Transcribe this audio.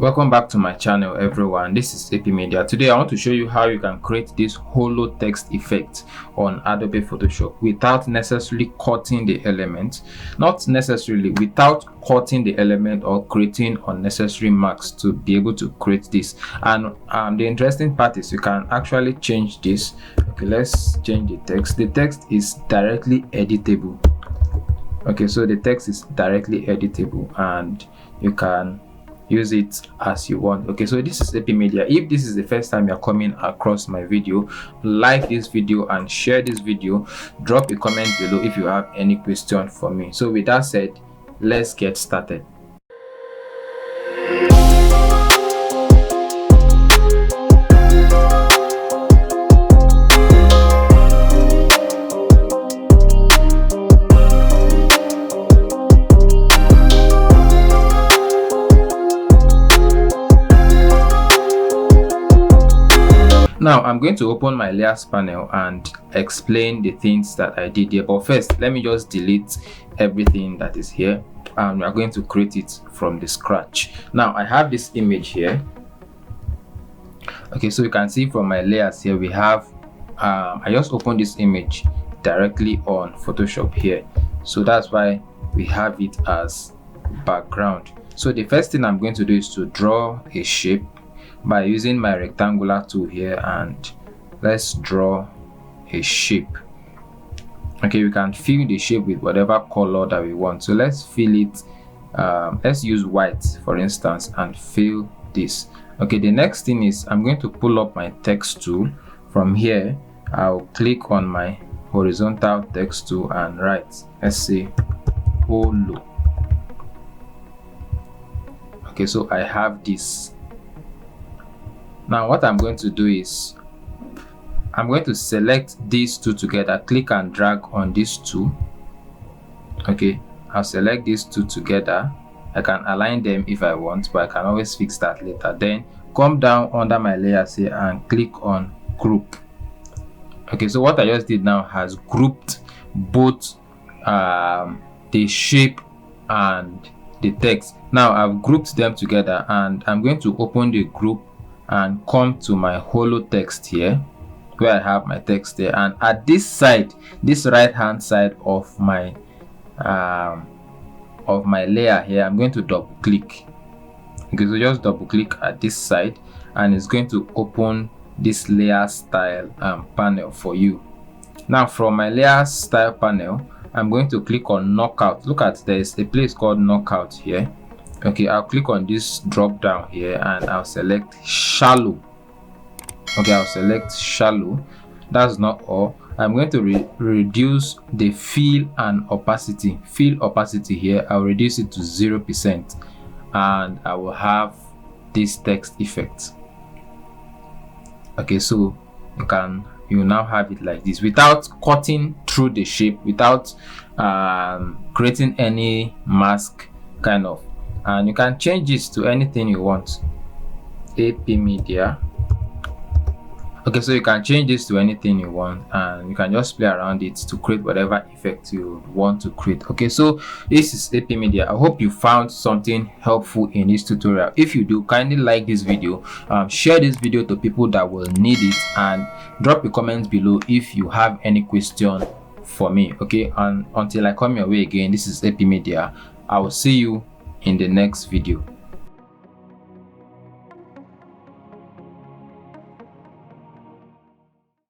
Welcome back to my channel, everyone. This is ApMedia. Today I want to show you how you can create this hollow text effect on Adobe Photoshop without necessarily cutting the element, not necessarily without cutting the element or creating unnecessary marks to be able to create this. And the interesting part is you can actually change this. Okay, let's change the text. The text is directly editable. Okay, so the text is directly editable and you can use it as you want. Okay, so this is ApMedia. If this is the first time you're coming across my video, like this video and share this video. Drop a comment below if you have any question for me. So with that said, let's get started. Now I'm going to open my layers panel and explain the things that I did here. But first, let me just delete everything that is here and we are going to create it from the scratch. Now I have this image here. Okay, so you can see from my layers here we have I just opened this image directly on Photoshop here, so that's why we have it as background. So the first thing I'm going to do is to draw a shape by using my rectangular tool here, and let's draw a shape. Okay, we can fill the shape with whatever color that we want. So let's fill it, let's use white for instance and fill this. Okay, the next thing is I'm going to pull up my text tool. From here I'll click on my horizontal text tool and write, let's say, hollow. Okay, so I have this. Now what I'm going to do is I'm going to select these two together, click and drag on these two. Okay, I'll select these two together. I can align them if I want, but I can always fix that later. Then come down under my layers here and click on group. Okay, so what I just did now has grouped both the shape and the text. Now I've grouped them together and I'm going to open the group and come to my hollow text here where I have my text there, and at this side, this right hand side of my layer here, I'm going to double click. Okay, so just double click at this side and it's going to open this layer style panel for you. Now from my layer style panel, I'm going to click on knockout. Look at, there's a place called knockout here. Okay, I'll click on this drop down here and I'll select shallow. Okay, I'll select shallow. That's not all. I'm going to reduce the fill and opacity. Fill opacity here, I'll reduce it to 0% and I will have this text effect. Okay, so you now have it like this without cutting through the shape, without creating any mask kind of. And you can change this to anything you want. ApMedia. Okay, so you can change this to anything you want and you can just play around it to create whatever effect you want to create. Okay, so this is ApMedia. I hope you found something helpful in this tutorial. If you do, kindly like this video, share this video to people that will need it, and drop a comment below if you have any question for me. Okay, and until I come your way again, this is ApMedia. I will see you in the next video.